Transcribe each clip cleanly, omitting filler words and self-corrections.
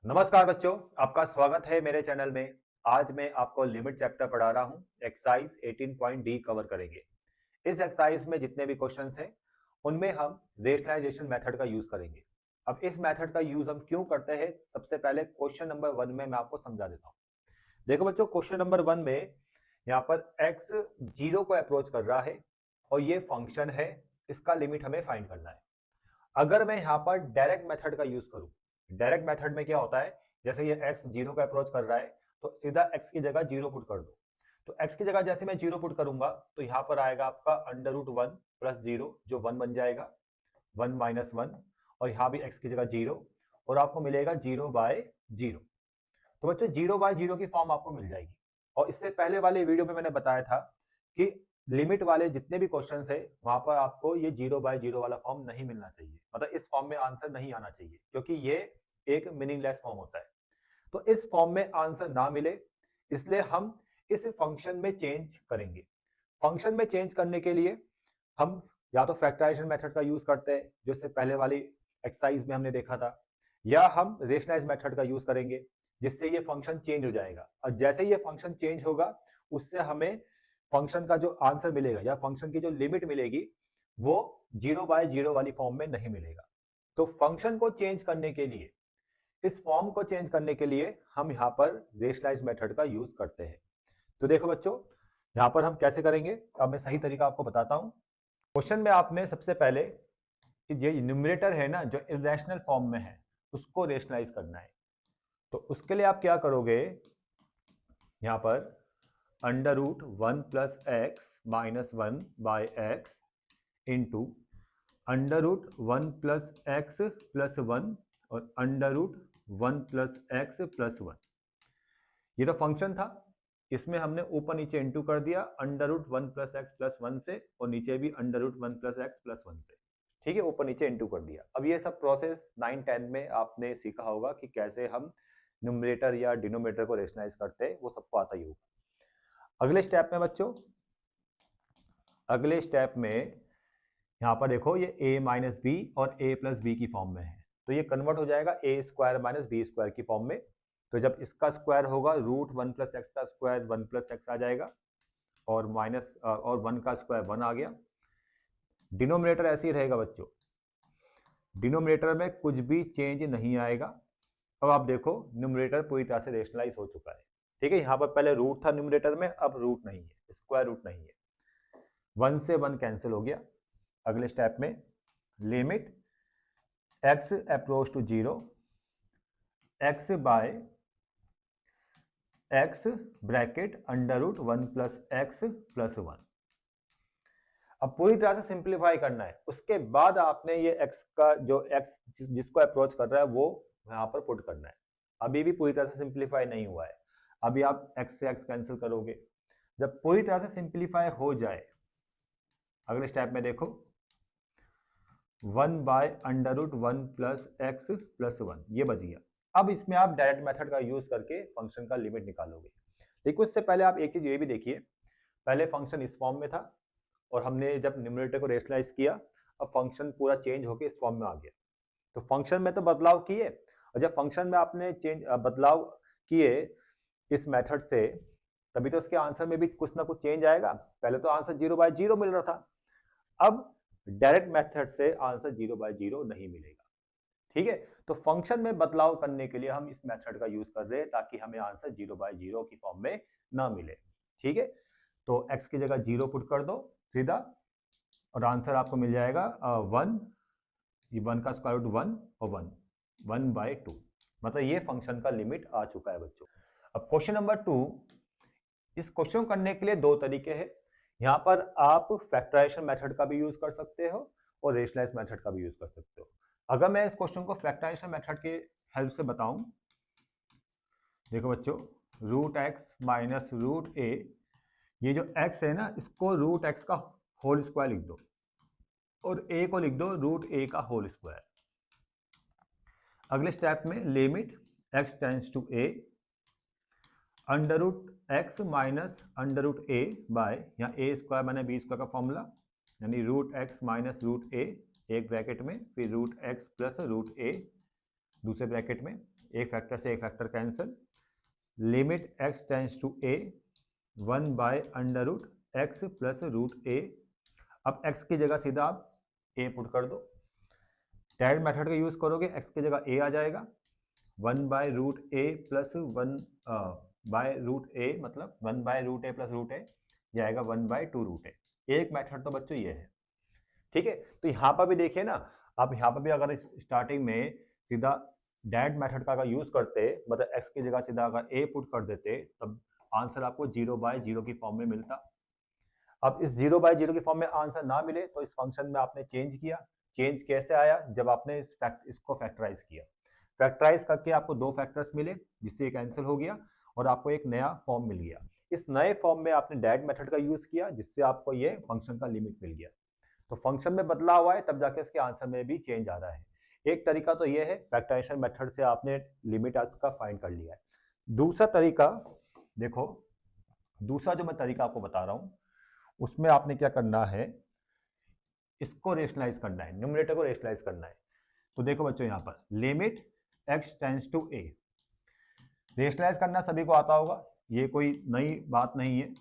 नमस्कार बच्चों, आपका स्वागत है मेरे चैनल में। आज मैं आपको लिमिट चैप्टर पढ़ा रहा हूं। एक्सरसाइज 18.d कवर करेंगे। इस एक्सरसाइज में जितने भी क्वेश्चंस हैं उनमें हम रेशनलाइजेशन मेथड का यूज करेंगे। अब इस मेथड का यूज हम क्यों करते हैं, सबसे पहले क्वेश्चन नंबर 1 में मैं आपको समझा देता हूँ। देखो बच्चों, क्वेश्चन नंबर 1 में यहाँ पर x 0 को अप्रोच कर रहा है और ये फंक्शन है, इसका लिमिट हमें फाइंड करना है। अगर मैं यहाँ पर डायरेक्ट मेथड का यूज करूं, डायरेक्ट मेथड में क्या होता है, जैसे ये x 0 का अप्रोच कर रहा है तो सीधा x की जगह 0 पुट कर दो। तो x की जगह जैसे मैं 0 पुट करूंगा तो यहाँ पर आएगा आपका √1 प्लस 0 जो 1 बन जाएगा, 1 माइनस 1, और यहाँ भी x की जगह 0 और आपको मिलेगा 0/0। तो बच्चों 0/0 की फॉर्म आपको मिल जाएगी। और इससे पहले वाले वीडियो में मैंने बताया था कि लिमिट वाले जितने भी क्वेश्चन है वहां पर आपको ये 0/0 वाला फॉर्म नहीं मिलना चाहिए, मतलब इस फॉर्म में आंसर नहीं आना चाहिए, क्योंकि ये एक मीनिंगलेस फॉर्म होता है। तो इस फॉर्म में आंसर ना मिले इसलिए हम इस फंक्शन में चेंज करेंगे। फंक्शन में चेंज करने के लिए हम या तो फैक्टराइजेशन मेथड का यूज करते हैं जो इससे पहले वाली एक्सरसाइज में हमने देखा था, या हम रेशनलाइज मेथड का यूज करेंगे जिससे ये फंक्शन चेंज हो जाएगा। और जैसे ये फंक्शन चेंज होगा उससे हमें फंक्शन का जो आंसर मिलेगा या फंक्शन की जो लिमिट मिलेगी वो 0/0 वाली फॉर्म में नहीं मिलेगा। तो फंक्शन को चेंज करने के लिए, इस फॉर्म को चेंज करने के लिए हम यहाँ पर रेशनलाइज मेथड का यूज करते हैं। तो देखो बच्चों, यहाँ पर हम कैसे करेंगे, अब मैं सही तरीका आपको बताता हूँ। क्वेश्चन में आपने सबसे पहले ये न्यूमरेटर है ना जो इरेशनल फॉर्म में है उसको रेशनलाइज करना है। तो उसके लिए आप क्या करोगे, यहाँ पर √1 plus x minus 1 by x into √1 plus x plus 1 और √1 प्लस एक्स प्लस 1। ये तो फंक्शन था, इसमें हमने ऊपर नीचे इंटू कर दिया √1 प्लस एक्स प्लस 1 से और नीचे भी √1 प्लस एक्स प्लस 1 से। ठीक है, ऊपर नीचे इंटू कर दिया। अब ये सब प्रोसेस 9-10 में आपने सीखा होगा कि कैसे हम न्यूमरेटर या डिनोमिनेटर को रेशनलाइज करते हैं, वो सबको आता ही होगा। अगले स्टेप में बच्चों, अगले स्टेप में यहाँ पर देखो ये a माइनस बी और a प्लस बी की फॉर्म में है, तो ये कन्वर्ट हो जाएगा a square minus b square की फॉर्म में। तो जब इसका स्क्वायर होगा √1 प्लस एक्स का स्क्वायर 1 प्लस एक्स आ जाएगा और माइनस और 1 का स्क्वायर 1 आ गया। डिनोमिनेटर ऐसे ही रहेगा बच्चों, डिनोमिनेटर में कुछ भी चेंज नहीं आएगा। अब आप देखो न्यूमरेटर पूरी तरह से रेशनलाइज हो चुका है। ठीक है, यहाँ पर पहले रूट था न्यूमरेटर में, अब रूट नहीं है, स्क्वायर रूट नहीं है, 1 से 1 कैंसिल हो गया। अगले स्टेप में limit x approach to 0 x by x bracket √1 plus x plus 1। अब पूरी तरह से सिंप्लीफाई करना है, उसके बाद आपने ये x का जो x जिसको अप्रोच कर रहा है वो यहाँ पर पुट करना है। अभी भी पूरी तरह से सिंप्लीफाई नहीं हुआ है, अभी आप x से x कैंसिल करोगे। जब पूरी तरह से सिंप्लीफाई हो जाए अगले स्टेप में देखो 1 बाय √1 प्लस एक्स प्लस 1 ये बच गया। अब इसमें आप डायरेक्ट मेथड का यूज करके फंक्शन का लिमिट निकालोगे। लेकिन उससे पहले आप एक चीज ये भी देखिए, पहले फंक्शन इस फॉर्म में था और हमने जब न्यूमरेटर को रेशनलाइज किया अब फंक्शन पूरा चेंज होकर इस फॉर्म में आ गया। तो फंक्शन में तो बदलाव किए, और जब फंक्शन में आपने बदलाव किए इस मेथड से, तभी तो उसके आंसर में भी कुछ ना कुछ चेंज आएगा। पहले तो आंसर 0/0 मिल रहा था, अब डायरेक्ट मेथड से आंसर 0/0 नहीं मिलेगा। ठीक है, तो फंक्शन में बदलाव करने के लिए हम इस मेथड का यूज कर रहे हैं ताकि हमें आंसर 0/0 की फॉर्म में ना मिले। ठीक है, तो x की जगह 0 पुट कर दो सीधा और आंसर आपको मिल जाएगा 1, ये 1 का स्क्वायर रूट 1 और 1/2। मतलब ये फंक्शन का लिमिट आ चुका है बच्चों। अब क्वेश्चन नंबर 2, इस क्वेश्चन करने के लिए दो तरीके हैं। यहाँ पर आप फैक्टराइजेशन मेथड का भी यूज कर सकते हो और रेशनलाइज मेथड का भी यूज कर सकते हो। अगर मैं इस क्वेश्चन को फैक्टराइजेशन मेथड के हेल्प से बताऊं, देखो बच्चों √x माइनस √a, ये जो x है ना इसको √x का होल स्क्वायर लिख दो और a को लिख दो √a का होल स्क्वायर। अगले स्टेप में limit x tends to a √x minus √a by, यहाँ a स्क्वायर माने b स्क्वायर का फॉर्मूला, यानी √x माइनस √a एक ब्रैकेट में, फिर √x प्लस √a दूसरे ब्रैकेट में, एक फैक्टर से एक factor cancel, limit x tends to a 1/√x plus √a। अब x की जगह सीधा आप a पुट कर दो, डैड मेथड का यूज करोगे x की जगह a आ जाएगा, 1/√a प्लस 1/√a मतलब 1/√a प्लस √a, यह आएगा 1/2√a। एक मेथड तो बच्चों ये है, ठीक है। तो यहाँ पर भी देखिए ना, आप यहाँ पर भी अगर स्टार्टिंग में सीधा डैड मेथड का अगर यूज करते, मतलब x की जगह सीधा अगर a पुट कर देते, तब आंसर आपको 0/0 की फॉर्म में मिलता। अब इस 0/0 की फॉर्म में आंसर ना मिले तो इस फंक्शन में आपने चेंज किया। चेंज कैसे आया? जब आपने इसको फैक्टराइज किया, फैक्टराइज करके आपको दो फैक्टर्स मिले जिससे ये कैंसिल हो गया और आपको एक नया फॉर्म मिल गया। इस नए फॉर्म में आपने डैड मेथड का यूज किया जिससे आपको ये फंक्शन का लिमिट मिल गया। तो फंक्शन में बदलाव हुआ है तब जाके इसके आंसर में भी चेंज आ रहा है। एक तरीका तो ये है, फैक्टराइजेशन मेथड से आपने लिमिट का फाइंड कर लिया है। दूसरा तरीका देखो, दूसरा जो मैं तरीका आपको बता रहा हूं उसमें आपने क्या करना है, इसको रेशनलाइज करना है, न्यूमरेटर को रेशनलाइज करना है। तो देखो बच्चों, यहां पर limit x tends to a, rationalize करना सभी को आता होगा, ये कोई नई बात नहीं है,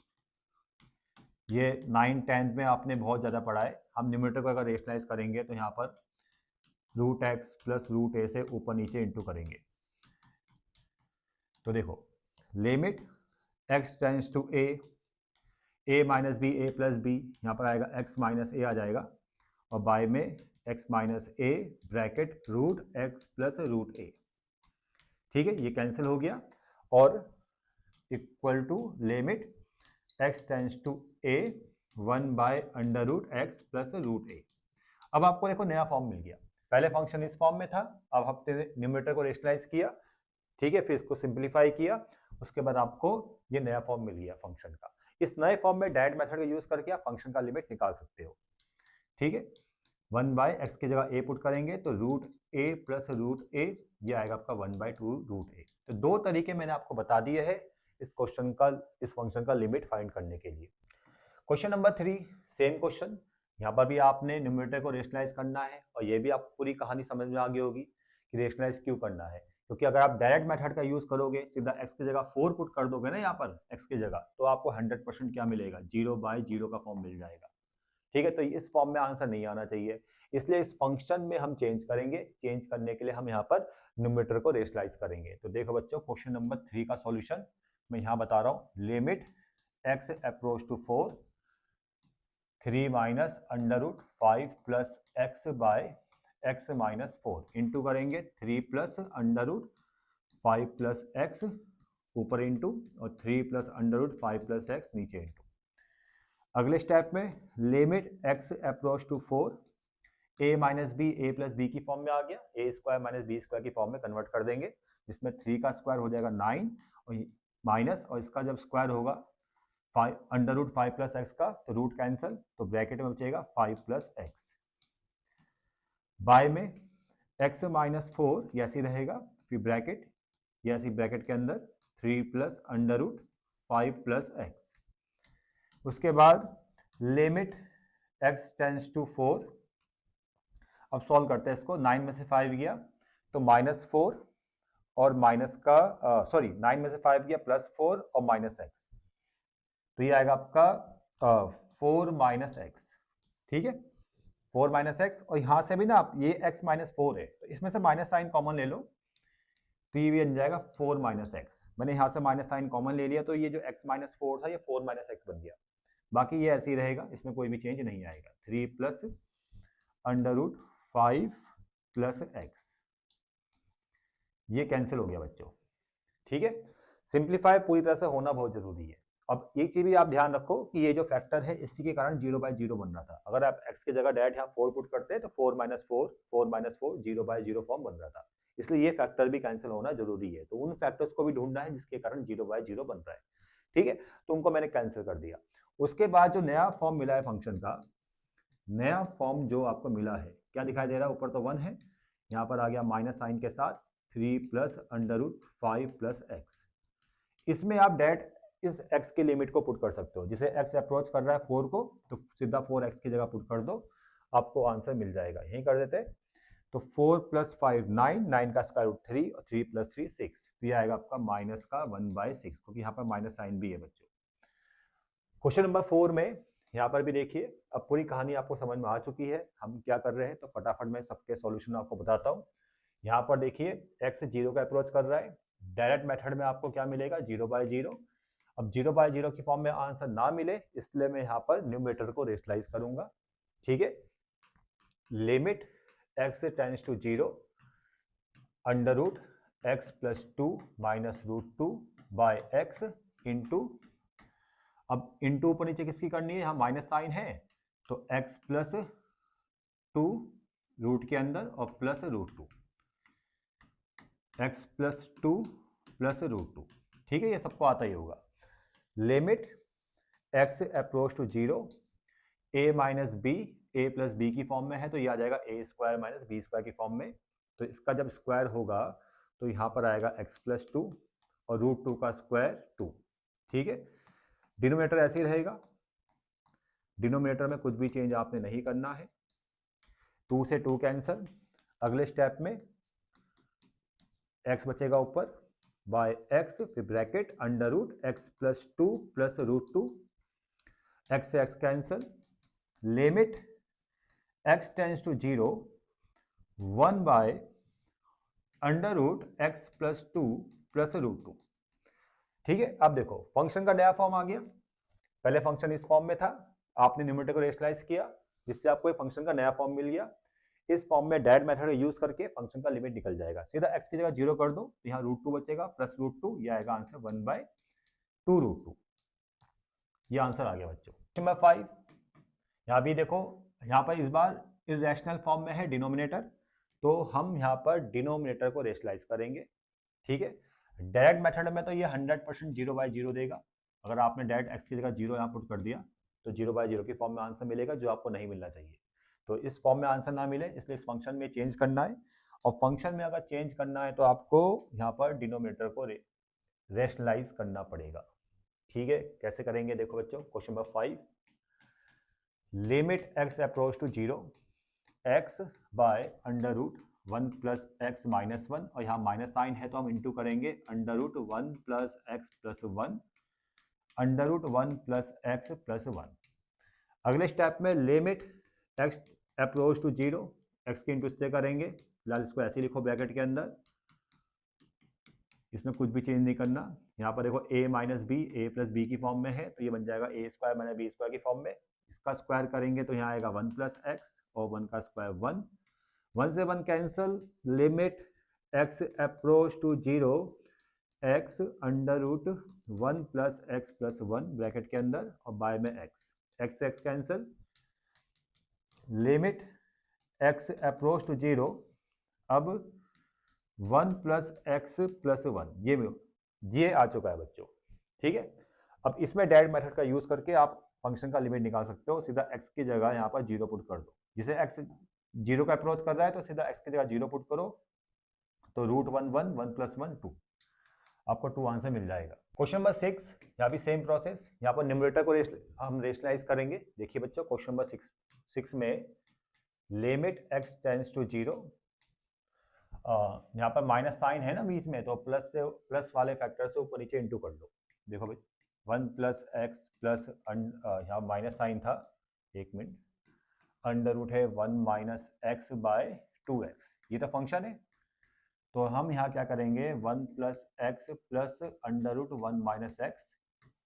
ये 9th-10th में आपने बहुत ज्यादा पढ़ा है। हम न्यूमरेटर को अगर रेशनलाइज करेंगे तो यहाँ पर √x प्लस √a से ऊपर नीचे इंटू करेंगे। तो देखो limit x tends to a minus b a plus b, यहाँ पर आएगा x माइनस a आ जाएगा, और बाय में x minus a bracket √x plus √a, ठीक है, ये कैंसिल हो गया, और equal to limit x tends to a 1/√x plus √a। अब आपको देखो नया फॉर्म मिल गया, पहले फंक्शन इस फॉर्म में था, अब हमने न्यूमरेटर को रेशनलाइज किया, ठीक है, फिर इसको सिंप्लीफाई किया, उसके बाद आपको ये नया फॉर्म मिल गया फंक्शन का। इस नए फॉर्म में डैड मेथड का यूज करके आप फंक्शन का लिमिट निकाल सकते हो, ठीक है। 1/x की जगह a पुट करेंगे तो √a प्लस √a, ये आएगा आपका 1/2√a। तो दो तरीके मैंने आपको बता दिए हैं इस क्वेश्चन का, इस फंक्शन का लिमिट फाइंड करने के लिए। क्वेश्चन नंबर 3, सेम क्वेश्चन, यहाँ पर भी आपने न्यूमरेटर को रेशनलाइज करना है, और ये भी आपको पूरी कहानी समझ में आ गई होगी कि रेशनलाइज क्यों करना है, क्योंकि अगर आप डायरेक्ट मेथड का यूज करोगे, सीधा x की जगह 4 पुट कर दोगे ना यहाँ पर x की जगह, तो आपको 100% क्या मिलेगा, 0/0 का फॉर्म मिल जाएगा, ठीक है। तो इस फॉर्म में आंसर नहीं आना चाहिए, इसलिए इस फंक्शन में हम चेंज करेंगे। चेंज करने के लिए हम यहाँ पर न्यूमरेटर को रेशनलाइज करेंगे। तो देखो बच्चों, क्वेश्चन नंबर 3 का सॉल्यूशन मैं यहाँ बता रहा हूँ। Limit x approach to 4 3 minus √5 plus x by x minus 4 into करेंगे 3 प्लस √5 प्लस x ऊपर इंटू, और 3 प्लस √5 प्लस x नीचे इंटू। अगले स्टेप में limit x approach to 4 a minus b a plus b की फॉर्म में आ गया, a square minus b square की फॉर्म में कन्वर्ट कर देंगे, जिसमें 3 का स्क्वायर हो जाएगा 9 और माइनस, और इसका जब स्क्वायर होगा 5 प्लस x का, तो रूट कैंसिल, तो ब्रैकेट में बचेगा 5 प्लस x, बाय में x माइनस 4 ये ऐसी रहेगा, फिर ब्रैकेट, ये ऐसी ब्रैकेट के अंदर 3 प्लस √5 प्लस x। उसके बाद लिमिट x टेंस टू 4, अब सॉल्व करते हैं इसको, 9 में से 5 गया तो -4 और माइनस का सॉरी 9 में से 5 गया +4 और माइनस x, तो ये आएगा आपका 4 माइनस x, ठीक है, 4 माइनस x, और यहां से भी ना आप ये x माइनस 4 है तो इसमें से माइनस साइन कॉमन ले लो, तो ये भी बन जाएगा 4 माइनस x। मैंने यहाँ से माइनस साइन कॉमन ले लिया तो ये जो x माइनस 4 था ये 4 माइनस x बन गया, बाकी ये ऐसे ही रहेगा, इसमें कोई भी चेंज नहीं आएगा। 3 प्लस √5 प्लस x, ये कैंसिल हो गया बच्चों, ठीक है। सिंप्लीफाई पूरी तरह से होना बहुत जरूरी है। अब एक चीज भी आप ध्यान रखो कि ये जो फैक्टर है इसी के कारण 0/0 बन रहा था, अगर आप x की जगह डायरेक्ट यहाँ 4 पुट करते तो 4 माइनस 4 0/0 फॉर्म बन रहा था, इसलिए ये फैक्टर भी कैंसिल होना जरूरी है। तो उन फैक्टर्स को भी ढूंढना है जिसके कारण 0/0 बन रहा है, ठीक है, तो उनको मैंने कैंसिल कर दिया। उसके बाद जो नया फॉर्म मिला है फंक्शन का, नया फॉर्म जो आपको मिला है क्या दिखाई दे रहा है, ऊपर तो 1 है, यहाँ पर आ गया माइनस साइन के साथ 3 प्लस √5 प्लस x। इसमें आप डायरेक्ट इस x की लिमिट को पुट कर सकते हो, जिसे x अप्रोच कर रहा है 4 को, तो सीधा 4x की जगह पुट कर दो, आपको आंसर मिल जाएगा। यही कर देते, तो 4 + 5 9, 9 का स्क्वायर रूट 3 और 3 + 3 6, तो ये आएगा आपका माइनस का 1/6, क्योंकि यहाँ पर माइनस साइन भी है बच्चों। क्वेश्चन नंबर 4 में यहाँ पर भी देखिए, अब पूरी कहानी आपको समझ में आ चुकी है हम क्या कर रहे हैं, तो फटाफट मैं सबके सॉल्यूशन आपको बताता हूँ। यहाँ पर देखिए x 0 का अप्रोच कर रहा है, डायरेक्ट मेथड में आपको क्या मिलेगा 0/0। अब 0/0 की फॉर्म में आंसर ना मिले, इसलिए मैं यहाँ पर न्यूमरेटर को रेशनलाइज करूंगा। ठीक है, limit x tends to 0 under root x + 2 - √2 by x into, अब इंटू ऊपर नीचे किसकी करनी है, यहाँ माइनस साइन है, तो x + 2 रूट के अंदर और प्लस √2, x + 2 + √2। ठीक है, ये सबको आता ही होगा। Limit x approach to 0 a - b, a + b की फॉर्म में है, तो ये आ जाएगा a² - b² की फॉर्म में। तो इसका जब स्क्वायर होगा तो यहाँ पर आएगा x + 2 और √2 का स्क्वायर 2। ठीक है, डिनोमिनेटर ऐसे ही रहेगा, डिनोमिनेटर में कुछ भी चेंज आपने नहीं करना है। 2 से 2 कैंसल, अगले स्टेप में x बचेगा ऊपर बाय x, फिर bracket under root x + 2 + √2, x से x cancel, limit x tends to 0 1 by under root x + 2 + √2। ठीक है, अब देखो फंक्शन का नया फॉर्म आ गया, पहले फंक्शन इस फॉर्म में था, आपने न्यूमरेटर को रेशनलाइज किया जिससे आपको एक फंक्शन का नया फॉर्म मिल गया। इस फॉर्म में डायरेक्ट मेथड यूज करके फंक्शन का लिमिट निकल जाएगा, सीधा x की जगह 0 कर दो, तो यहाँ √2 बचेगा प्लस √2, ये आएगा आंसर 1/2 √2। ये आंसर आ गया बच्चों। नंबर 5, यहाँ भी देखो, यहाँ पर इस बार इरेशनल फॉर्म में है डिनोमिनेटर, तो हम यहाँ पर डिनोमिनेटर को रेशनलाइज करेंगे। ठीक है, डायरेक्ट मेथड में तो ये 100% 0/0 देगा, अगर आपने डायरेक्ट x की जगह 0 यहाँ पुट कर दिया तो 0/0 की फॉर्म में आंसर मिलेगा, जो आपको नहीं मिलना चाहिए। तो इस फॉर्म में आंसर ना मिले इसलिए इस फंक्शन में चेंज करना है, और फंक्शन में अगर चेंज करना है तो आपको यहाँ पर डिनोमिनेटर को रेशनलाइज करना पड़ेगा। ठीक है, कैसे करेंगे देखो बच्चों, question number 5, limit x approach to 0 x by under root 1 + x - 1, और यहाँ माइनस साइन है तो हम इंटू करेंगे under root 1 + x + 1 under root 1 + x + 1। अगले स्टेप में limit x approach to 0, x के इंटू से करेंगे, फिलहाल इसको ऐसे ही लिखो ब्रैकेट के अंदर, इसमें कुछ भी चेंज नहीं करना। यहाँ पर देखो a - b, a + b की फॉर्म में है, तो ये बन जाएगा a² - b² की फॉर्म में। इसका स्क्वायर करेंगे तो यहाँ आएगा 1 + x और 1 का स्क्वायर 1, 1 से 1 cancel, limit x approach to 0 x under root 1 + x + 1 bracket के अंदर और बाय में x से x cancel, limit x approach to 0 अब 1 + x + 1, ये आ चुका है बच्चों। ठीक है, अब इसमें डायरेक्ट मेथड का यूज करके आप फंक्शन का लिमिट निकाल सकते हो, सीधा x की जगह यहाँ पर 0 पुट कर दो, जिसे x 0 का अप्रोच कर रहा है तो सीधा x की जगह 0 पुट करो, तो √1 1, 1 + 1 2, आपको 2 आंसर मिल जाएगा। क्वेश्चन नंबर 6, यहाँ भी सेम प्रोसेस, यहाँ पर न्यूमरेटर को हम रेशनलाइज करेंगे। देखिए बच्चों, क्वेश्चन नंबर 6 में लिमिट x टेंड्स टू 0, यहाँ पर माइनस साइन है ना बीच में, तो प्लस वाले फैक्टर से ऊपर नीचे इंटू कर लो। देखो भाई 1 + x प्लस यहाँ माइनस साइन था, एक मिनट, अंडर रूट है 1 - x बाय 2x, ये तो फंक्शन है, तो हम यहाँ क्या करेंगे 1 + x plus under root 1 - x,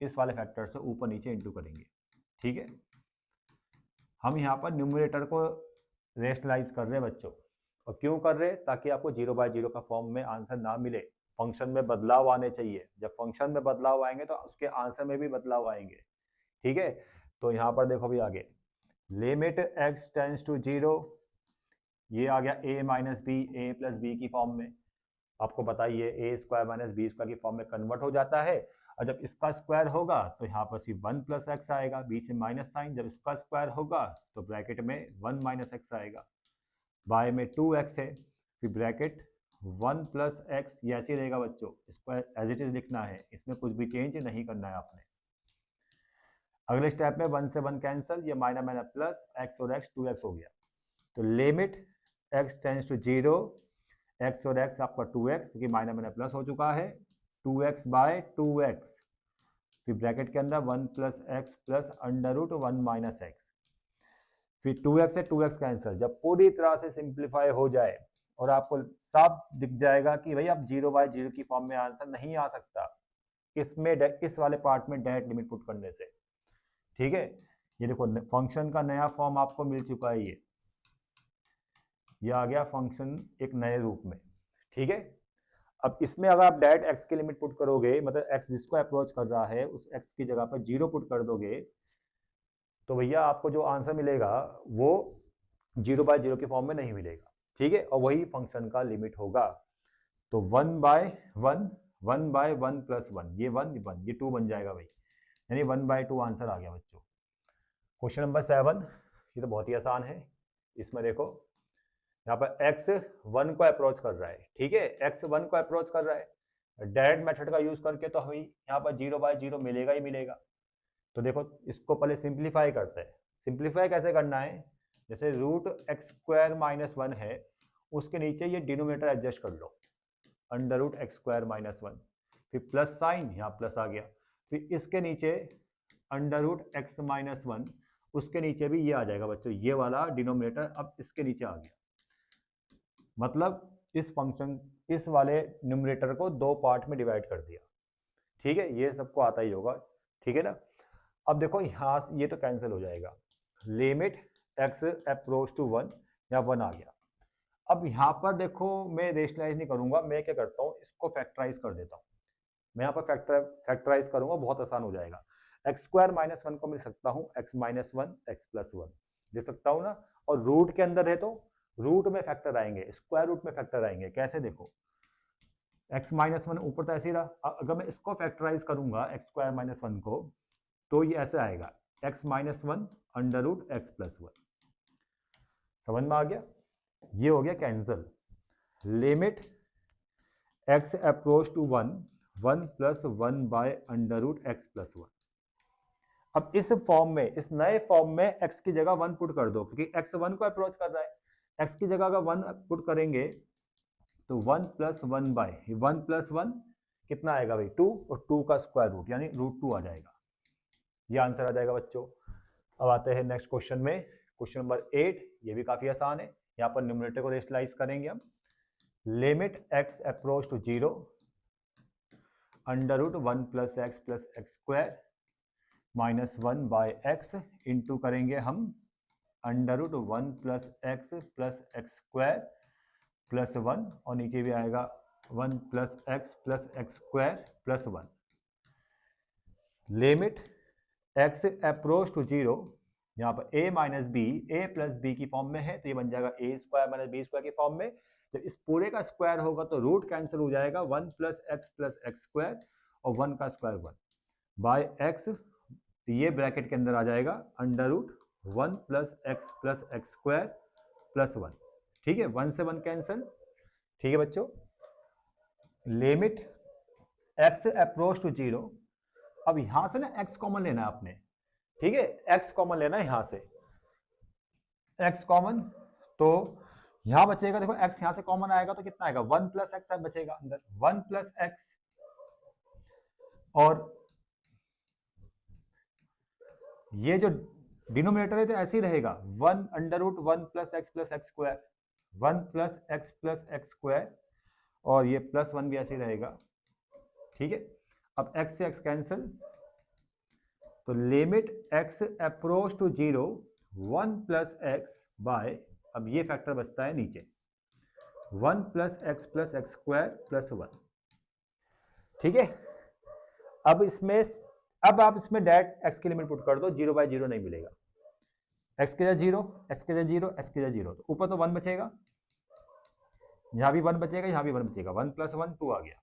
इस वाले फैक्टर से ऊपर नीचे इंटू करेंगे। ठीक है, हम यहाँ पर न्यूमरेटर को रेशनलाइज कर रहे हैं बच्चों, और क्यों कर रहे हैं, ताकि आपको 0/0 का फॉर्म में आंसर ना मिले, फंक्शन में बदलाव आने चाहिए, जब फंक्शन में बदलाव आएंगे तो उसके आंसर में भी बदलाव आएंगे। ठीक है, तो यहाँ पर देखो भी आगे, लिमिट x टेंड्स टू 0, ये आ गया a - b, a + b की फॉर्म में, आपको बताइए a² - b² की फॉर्म में कन्वर्ट हो जाता है, और जब इसका स्क्वायर होगा तो यहाँ पर सिर्फ 1 + x आएगा, बीच में माइनस साइन, जब इसका स्क्वायर होगा तो ब्रैकेट में 1 - x आएगा, बाय में 2x है, फिर ब्रैकेट 1 + x, ये ऐसे ही रहेगा बच्चों, इसको एज इट इज लिखना है, इसमें कुछ भी चेंज नहीं करना है आपने। अगले स्टेप में 1 से 1 कैंसल, ये माइनस प्लस x और x 2x हो गया, तो limit x tends to 0, x और x आपका 2x, क्योंकि माइनस मैंने प्लस हो चुका है, 2x बाय 2x, फिर ब्रैकेट के अंदर 1 plus x plus under root 1 minus x, फिर 2x से 2x कैंसिल। जब पूरी तरह से सिंप्लीफाई हो जाए और आपको साफ दिख जाएगा कि भाई अब 0/0 की फॉर्म में आंसर नहीं आ सकता, इसमें इस वाले पार्ट में डायरेक्ट लिमिट पुट करने से, ठीक है। ये देखो फंक्शन का नया फॉर्म आपको मिल चुका है, ये आ गया फंक्शन एक नए रूप में, ठीक है। अब इसमें अगर आप डायरेक्ट x की लिमिट पुट करोगे, मतलब x जिसको अप्रोच कर रहा है उस x की जगह पर 0 पुट कर दोगे, तो भैया आपको जो आंसर मिलेगा वो 0/0 के फॉर्म में नहीं मिलेगा, ठीक है। और वही फंक्शन का लिमिट होगा। तो 1/1, 1/1 प्लस 1, ये 1 1, ये 2 बन जाएगा भाई, यानी 1/2 आंसर आ गया बच्चों। क्वेश्चन नंबर 7, ये तो बहुत ही आसान है। इसमें देखो यहाँ पर x 1 को अप्रोच कर रहा है, ठीक है, x 1 को अप्रोच कर रहा है, डायरेक्ट मेथड का यूज करके तो हमें यहाँ पर 0/0 मिलेगा ही मिलेगा। तो देखो इसको पहले सिंप्लीफाई करते हैं। सिंप्लीफाई कैसे करना है, जैसे √x² - 1 है, उसके नीचे ये डिनोमिनेटर एडजस्ट कर लो, √x² - 1, फिर प्लस साइन, यहाँ प्लस आ गया, फिर इसके नीचे √x - 1, उसके नीचे भी ये आ जाएगा बच्चों, ये वाला डिनोमिनेटर अब इसके नीचे आ गया। मतलब इस फंक्शन, इस वाले न्यूमरेटर को 2 पार्ट में डिवाइड कर दिया, ठीक है। ये सबको आता ही होगा, ठीक है ना। अब देखो यहाँ ये तो कैंसिल हो जाएगा, लिमिट x अप्रोच टू 1, यहाँ 1 आ गया। अब यहाँ पर देखो मैं रेशनलाइज नहीं करूंगा, मैं क्या करता हूँ, इसको फैक्टराइज कर देता हूँ। मैं यहाँ पर फैक्टराइज करूंगा, बहुत आसान हो जाएगा। x² - 1 को मिल सकता हूँ x - 1 x + 1 दे सकता हूँ ना, और रूट के अंदर है तो रूट में फैक्टर आएंगे, स्क्वायर रूट में फैक्टर आएंगे। कैसे देखो, x - 1 ऊपर तो ऐसे ही रहा, अगर मैं इसको फैक्टराइज करूंगा x² - 1 को, तो ये ऐसे आएगा x - 1 √x + 1। समझ में आ गया, ये हो गया cancel. Limit x approach to 1, 1 + 1/√x + 1। अब इस फॉर्म में, इस नए फॉर्म में x की जगह 1 पुट कर दो, क्योंकि x 1 को अप्रोच कर रहा है। x की जगह अगर 1 पुट करेंगे तो 1 + 1 + 1 कितना आएगा भाई, 2, और 2 का स्क्वायर रूट यानी √2 आ जाएगा। ये आंसर आ जाएगा बच्चों। अब आते हैं नेक्स्ट क्वेश्चन में, क्वेश्चन नंबर 8। ये भी काफी आसान है, यहाँ पर न्यूमरेटर को रेशनलाइज करेंगे हम। Limit x approach to 0, √1 + x + x² -1/x into करेंगे हम √1 + x + x² + 1, और नीचे भी आएगा 1 + x + x² + 1। Limit x approach to 0, यहाँ पर a - b, a + b की फॉर्म में है, तो ये बन जाएगा a² - b² की फॉर्म में। जब इस पूरे का स्क्वायर होगा तो रूट कैंसिल हो जाएगा, 1 + x + x² और 1 का स्क्वायर 1 बाय x, तो ये ब्रैकेट के अंदर आ जाएगा √1 + x + x² + 1, ठीक है। 1 से 1 कैंसिल, ठीक है बच्चों। लिमिट x अप्रोच टू 0, अब यहां से ना x कॉमन लेना है आपने, ठीक है, x कॉमन लेना है यहां से, x कॉमन, तो यहां बचेगा, देखो x यहां से कॉमन आएगा तो कितना आएगा, 1 + x बचेगा अंदर, 1 + x, और ये जो डिनोमिनेटर है तो ऐसे ही रहेगा, 1 √1 + x + x², 1 + x + x², और ये +1 भी ऐसे ही रहेगा, ठीक है। अब x से x कैंसिल, तो limit x approach to 0, 1 + x by, अब ये फैक्टर बचता है नीचे, 1 + x + x² + 1, ठीक है। अब आप इसमें डायरेक्ट x की लिमिट पुट कर दो, 0/0 नहीं मिलेगा, x के जगह 0, x के जगह 0, x के जगह 0, तो ऊपर तो 1 बचेगा, यहाँ भी 1 बचेगा, यहाँ भी 1 बचेगा, 1 + 1 2 आ गया,